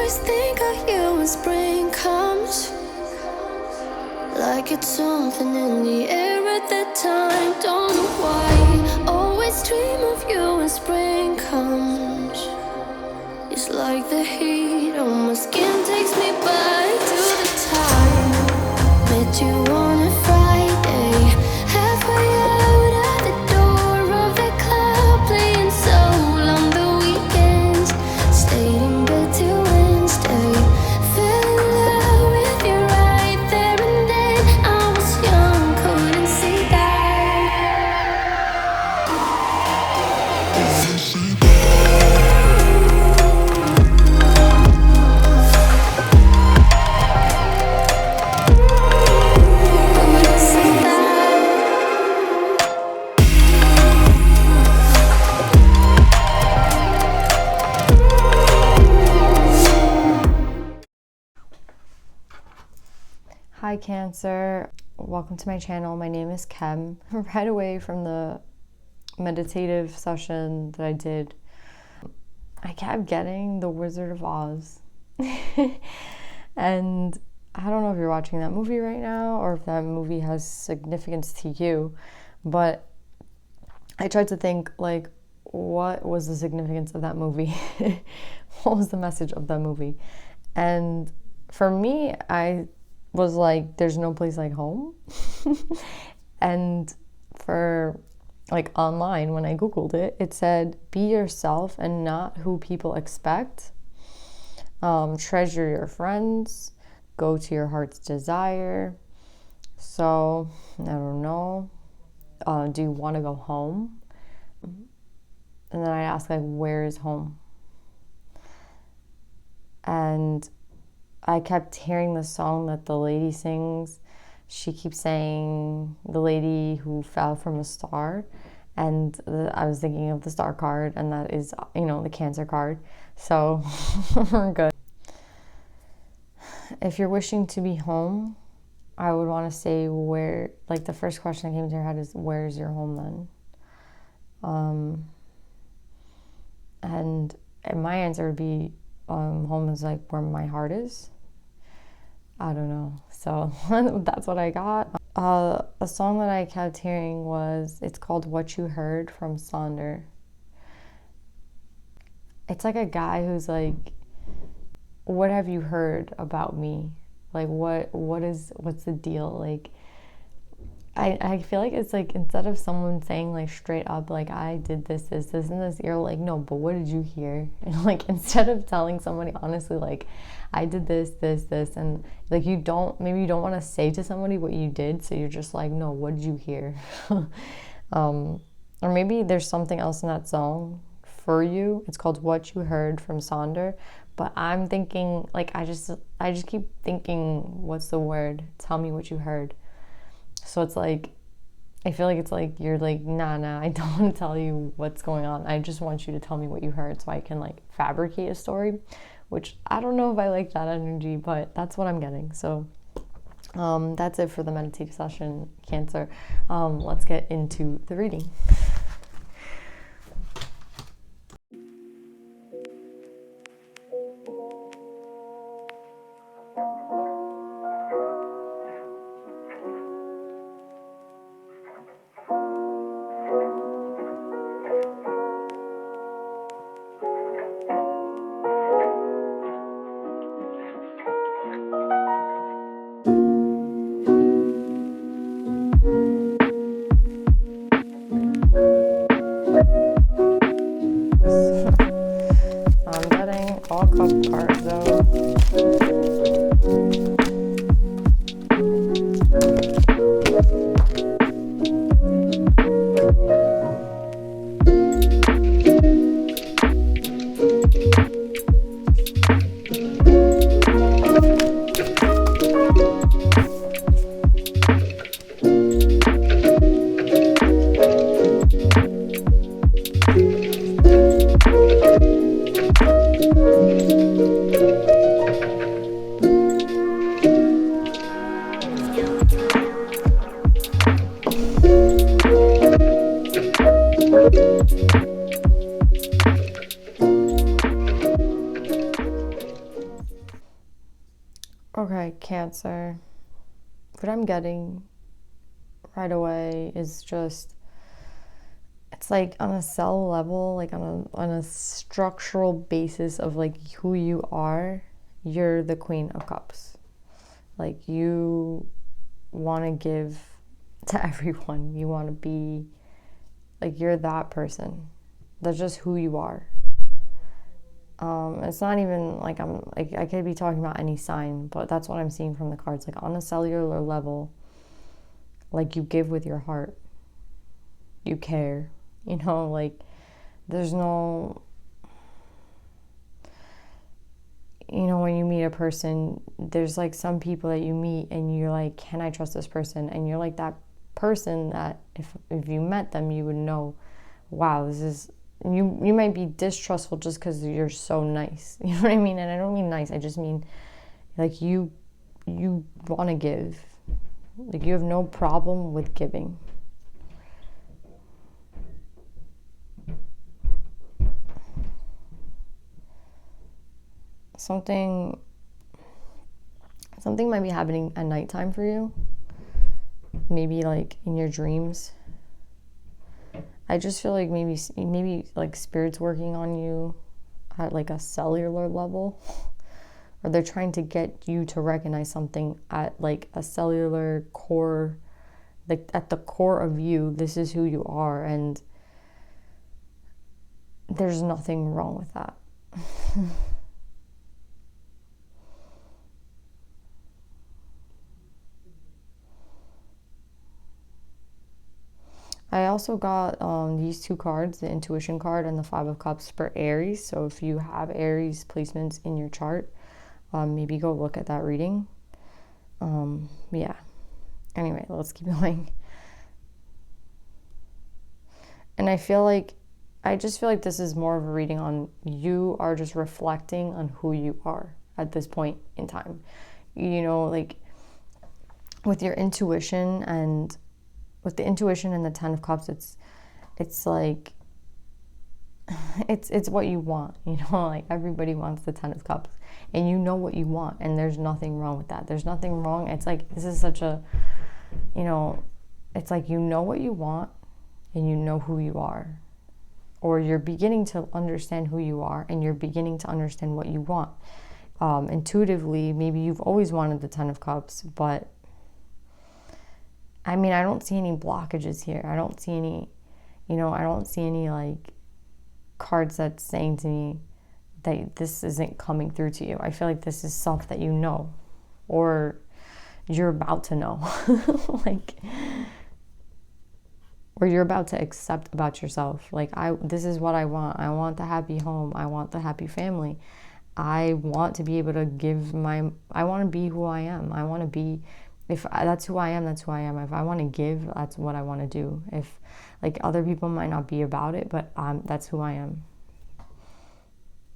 always think of you when spring comes, like it's something in the air at that time. Don't know why, always dream of you when spring comes. It's like the heat on my skin takes me back to the time met you on a Friday, halfway out at the door of the club, playing soul on the weekends, stayed in bed till Wednesday, fell in love with you right there and then. I was young, couldn't see that. Hi Cancer, welcome to my channel. My name is Kem. Right away from the meditative session that I did, I kept getting The Wizard of Oz. And I don't know if you're watching that movie right now or if that movie has significance to you, but I tried to think, like, what was the significance of that movie? What was the message of that movie? And for me, I was like, there's no place like home. And for, like, online, when I Googled it, it said, be yourself and not who people expect. Treasure your friends. Go to your heart's desire. So, I don't know. Do you want to go home? And then I asked, like, where is home? And I kept hearing the song that the lady sings. She keeps saying, the lady who fell from a star. And I was thinking of the star card, and that is, you know, the Cancer card. So, we're good. If you're wishing to be home, I would want to say where, like, the first question that came to your head is, where's your home then? And my answer would be, home is like where my heart is. I don't know. So that's what I got. A song that I kept hearing was, it's called What You Heard from Sonder. It's like a guy who's like, what have you heard about me? Like, what's the deal? Like, I feel like it's like, instead of someone saying, like, straight up, like, I did this, and this, you're like, no, but what did you hear? And, like, instead of telling somebody honestly, like, I did this, and, like, maybe you don't want to say to somebody what you did, so you're just like, no, what did you hear? Or maybe there's something else in that song for you. It's called What You Heard from Sonder. But I'm thinking, like, I just keep thinking, what's the word? Tell me what you heard. So it's like, I feel like it's like, you're like, nah, I don't want to tell you what's going on. I just want you to tell me what you heard so I can, like, fabricate a story, which I don't know if I like that energy, but that's what I'm getting. So that's it for the meditative session, Cancer. Let's get into the reading. I'm getting all cup cards though. Okay, Cancer. What I'm getting right away is just, it's like on a cell level, like on a structural basis of like who you are, you're the Queen of Cups. Like you want to give to everyone. You want to be like, you're that person. That's just who you are. It's not even like I'm like, I could be talking about any sign, but that's what I'm seeing from the cards. Like on a cellular level, like you give with your heart. You care. You know, like there's no, you know, when you meet a person, there's like some people that you meet and you're like, can I trust this person? And you're like that person that if you met them, you would know, wow, this is, you might be distrustful just because you're so nice. You know what I mean? And I don't mean nice. I just mean like you want to give. Like you have no problem with giving. Something might be happening at nighttime for you. Maybe like in your dreams. I just feel like maybe like spirits working on you at like a cellular level, or they're trying to get you to recognize something at like a cellular core, like at the core of you. This is who you are, and there's nothing wrong with that. I also got these two cards, the Intuition card and the Five of Cups for Aries. So if you have Aries placements in your chart, maybe go look at that reading. Yeah. Anyway, let's keep going. And I just feel like this is more of a reading on, you are just reflecting on who you are at this point in time. You know, like with your intuition and with the intuition and the Ten of Cups, it's like it's what you want, you know, like everybody wants the Ten of Cups, and you know what you want, and there's nothing wrong with that. There's nothing wrong. It's like, this is such a, you know, it's like, you know what you want and you know who you are, or you're beginning to understand who you are and you're beginning to understand what you want. Intuitively, maybe you've always wanted the Ten of Cups, but I mean, I don't see any blockages here. I don't see any, you know, I don't see any like cards that's saying to me that this isn't coming through to you. I feel like this is stuff that you know, or you're about to know. Like, or you're about to accept about yourself. Like, this is what I want. I want the happy home. I want the happy family. I want to be able to I want to be who I am. I want to be, that's who I am, that's who I am. If I want to give, that's what I want to do. If, like, other people might not be about it, but that's who I am.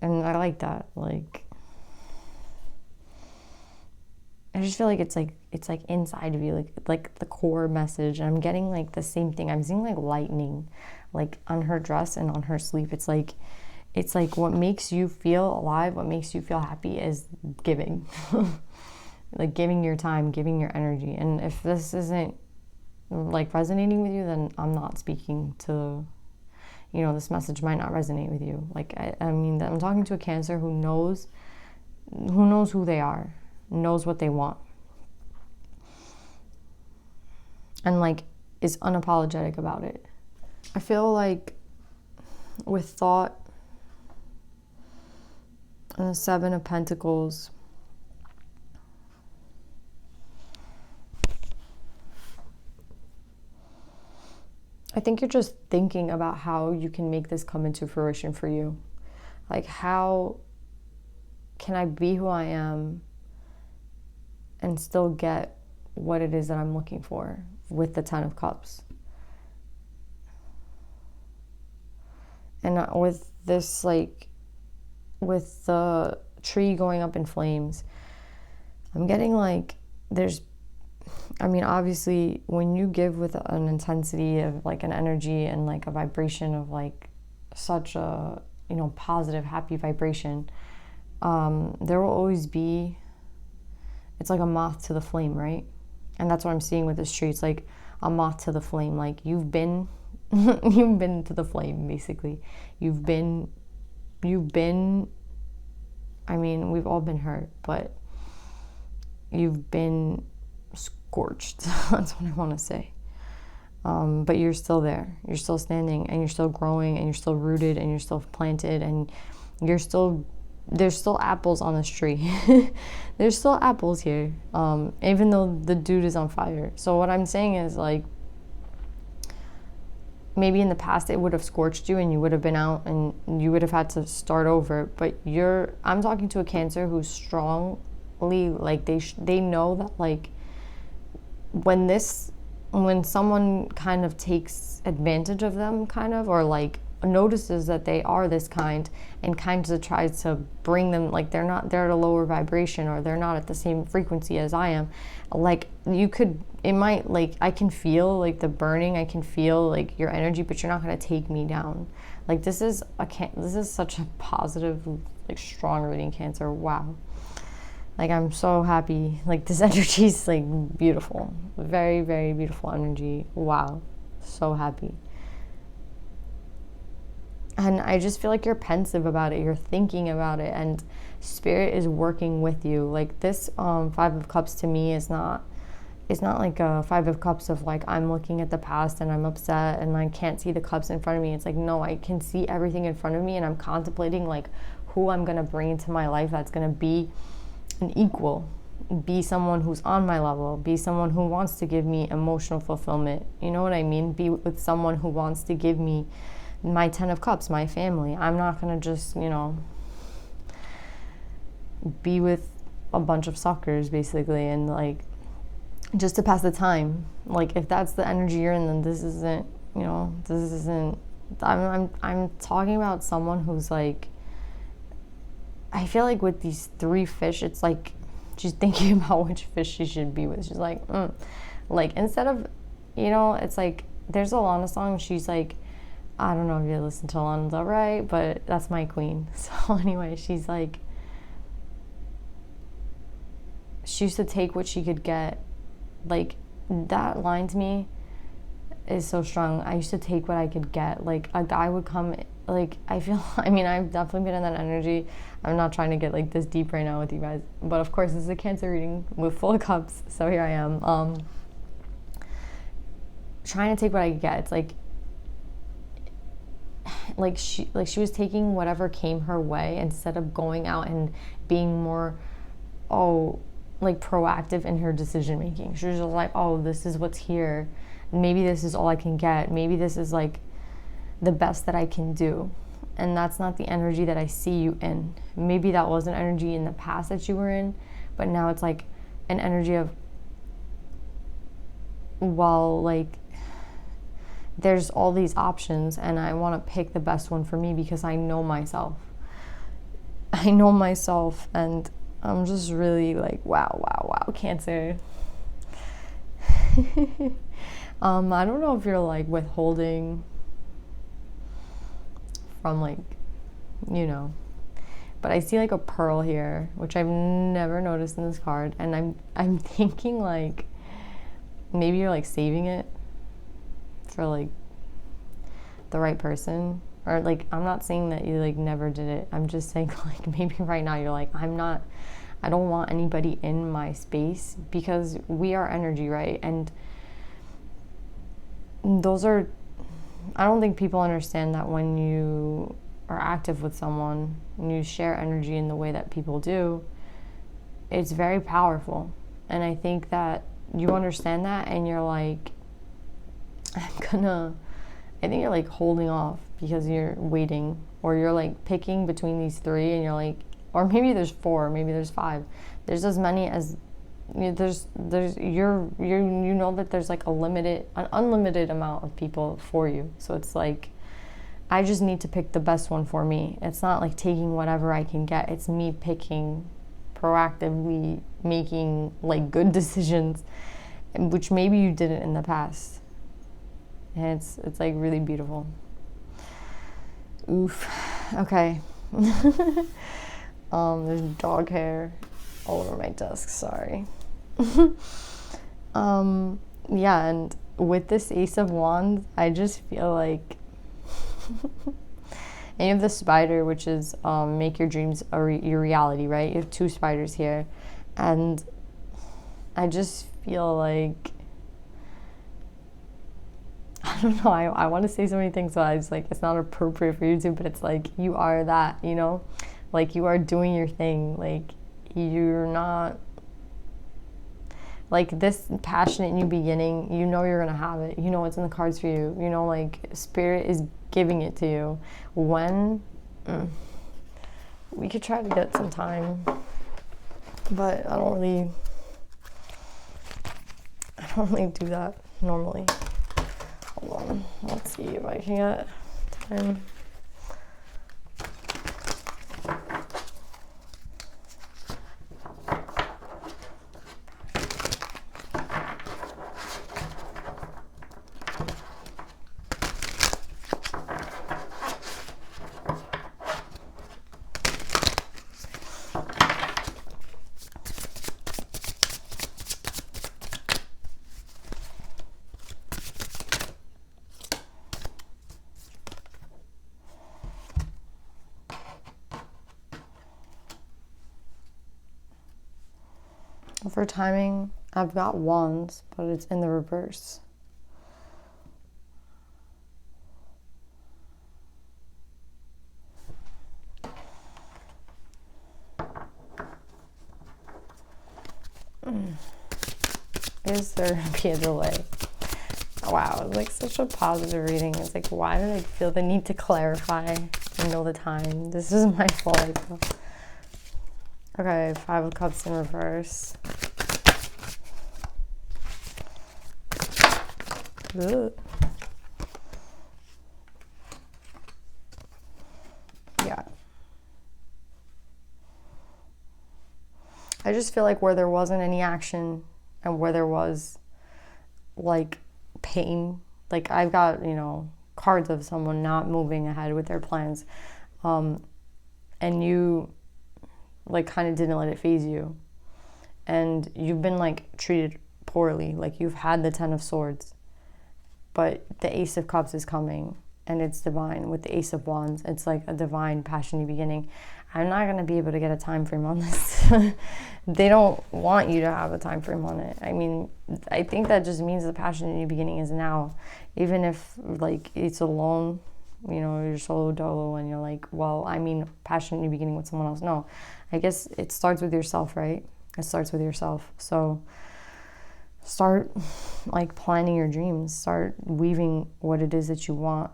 And I like that. Like, I just feel like it's like inside of you, like the core message. And I'm getting like the same thing. I'm seeing like lightning, like on her dress and on her sleeve. It's like what makes you feel alive, what makes you feel happy is giving. Like giving your time, giving your energy. And if this isn't like resonating with you, then I'm not speaking to, you know, this message might not resonate with you. Like, I mean, I'm talking to a Cancer who knows who they are, knows what they want, and like is unapologetic about it. I feel like with thought and the Seven of Pentacles, I think you're just thinking about how you can make this come into fruition for you. Like, how can I be who I am and still get what it is that I'm looking for with the Ten of Cups? And with this, like, with the tree going up in flames, I'm getting like, obviously when you give with an intensity of like an energy and like a vibration of like such a, you know, positive, happy vibration, there will always be it's like a moth to the flame, right? And that's what I'm seeing with this tree. It's like a moth to the flame. Like you've been you've been to the flame, basically. You've been I mean, we've all been hurt, but you've been scorched. That's what I want to say. But you're still there. You're still standing, and you're still growing, and you're still rooted, and you're still planted, and there's still apples on this tree. There's still apples here, even though the dude is on fire. So what I'm saying is, like, maybe in the past it would have scorched you and you would have been out and you would have had to start over. But I'm talking to a Cancer who's strongly, like, they know that, like, when someone kind of takes advantage of them, kind of, or like notices that they are this kind and kind of tries to bring them, like, they're at a lower vibration, or they're not at the same frequency as I am, like, it might, like, I can feel, like, the burning, I can feel, like, your energy, but you're not going to take me down. Like, this is such a positive, like, strong reading, Cancer. Wow. Like, I'm so happy. Like, this energy is, like, beautiful. Very, very beautiful energy. Wow. So happy. And I just feel like you're pensive about it. You're thinking about it. And Spirit is working with you. Like, this Five of Cups to me is not... It's not like a Five of Cups of, like, I'm looking at the past and I'm upset and I can't see the cups in front of me. It's like, no, I can see everything in front of me, and I'm contemplating, like, who I'm going to bring into my life that's going to be an equal, be someone who's on my level, be someone who wants to give me emotional fulfillment. You know what I mean? Be with someone who wants to give me my 10 of Cups, my family. I'm not going to just, be with a bunch of suckers, basically, and, like, just to pass the time. Like, if that's the energy you're in, then this isn't, I'm talking about someone who's, like, I feel like with these three fish, it's like she's thinking about which fish she should be with. She's like, like, instead of, it's like, there's a Lana song, she's like, I don't know if you listen to Lana, right? But that's my queen. So anyway, she's like, she used to take what she could get. Like, that line to me is so strong. I used to take what I could get. Like, a guy would come, like, I've definitely been in that energy. I'm not trying to get, like, this deep right now with you guys, but of course this is a Cancer reading with full of cups, so here I am, trying to take what I could get. It's like she was taking whatever came her way instead of going out and being more like proactive in her decision making. She was just like, this is what's here, maybe this is all I can get, maybe this is, like, the best that I can do. And that's not the energy that I see you in. Maybe that was an energy in the past that you were in, but now it's like an energy of, well, like, there's all these options and I want to pick the best one for me because I know myself. And I'm just really like, wow, Cancer. I don't know if you're, like, withholding from, like, but I see, like, a pearl here, which I've never noticed in this card, and I'm thinking, like, maybe you're, like, saving it for, like, the right person, or, like, I'm not saying that you, like, never did it. I'm just saying, like, maybe right now you're like, I don't want anybody in my space, because we are energy, right? And I don't think people understand that when you are active with someone and you share energy in the way that people do, it's very powerful. And I think that you understand that, and you're like, I think you're, like, holding off because you're waiting, or you're, like, picking between these three, and you're like, or maybe there's 4, maybe there's 5. There's as many as, there's that there's, like, an unlimited amount of people for you. So it's like, I just need to pick the best one for me. It's not like taking whatever I can get. It's me picking, proactively making, like, good decisions, which maybe you didn't in the past. And it's like, really beautiful. Oof. Okay. There's dog hair. all over my desk, sorry. Yeah, and with this Ace of Wands, I just feel like and you have the spider, which is make your dreams your reality, right? You have 2 spiders here, and I just feel like, I don't know, I want to say so many things, so I was like, it's not appropriate for you to, but it's like, you are that, you know? Like, you are doing your thing. Like, you're not, like, this passionate new beginning, you know you're going to have it. You know what's in the cards for you. You know, like, spirit is giving it to you. When? We could try to get some time, but I don't really do that normally. Hold on, let's see if I can get time. For timing, I've got wands, but it's in the reverse. Is there be a delay? Wow, it's like such a positive reading. It's like, why did I feel the need to clarify and know the time? This is my fault. Okay, 5 of Cups in reverse. Ugh. Yeah. I just feel like where there wasn't any action and where there was like pain, like I've got, you know, cards of someone not moving ahead with their plans, and you like kind of didn't let it phase you, and you've been like treated poorly, like you've had the 10 of Swords, but the Ace of Cups is coming and it's divine. With the Ace of Wands, it's like a divine passionate beginning. I'm not going to be able to get a time frame on this. They don't want you to have a time frame on it. I mean, I think that just means the passionate new beginning is now. Even if like it's alone, you know, you're solo dolo and you're like, well, I mean passionate new beginning with someone else. No, I guess it starts with yourself, right? It starts with yourself. So start like planning your dreams, start weaving what it is that you want,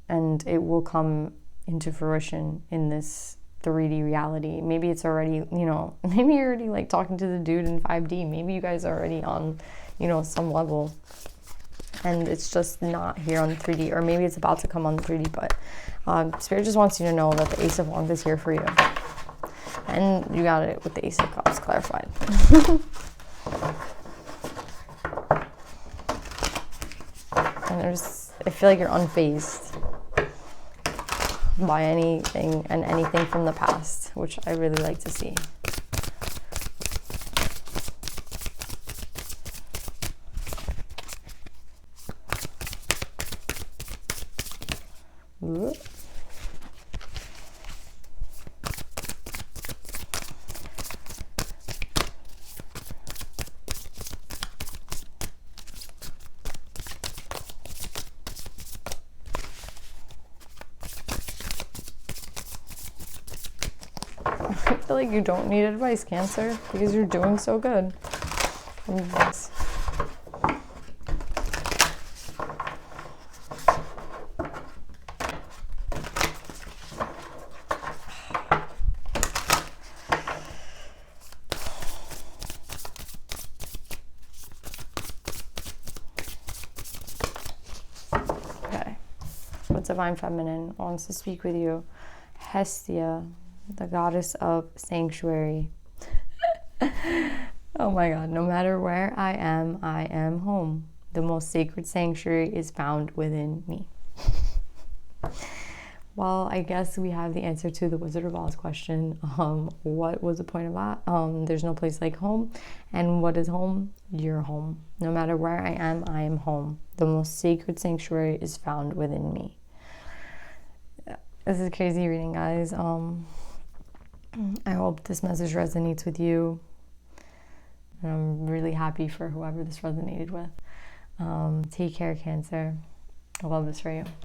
and it will come into fruition in this 3D reality. Maybe it's already, you know, maybe you're already like talking to the dude in 5D. Maybe you guys are already on, you know, some level, and it's just not here on 3D, or maybe it's about to come on 3D, but Spirit just wants you to know that the Ace of Wands is here for you. And you got it with the Ace of Cups clarified. And I feel like you're unfazed by anything and anything from the past, which I really like to see. Ooh. I feel like you don't need advice, Cancer, because you're doing so good. Yes. Okay. What Divine Feminine wants to speak with you? Hestia, the goddess of sanctuary. Oh my God, no matter where I am home. The most sacred sanctuary is found within me. well, I guess we have the answer to the Wizard of Oz question. What was the point of that? There's no place like home. And what is home? Your home. No matter where I am home. The most sacred sanctuary is found within me. This is crazy reading, guys. I hope this message resonates with you. And I'm really happy for whoever this resonated with. Take care, Cancer. I love this for you.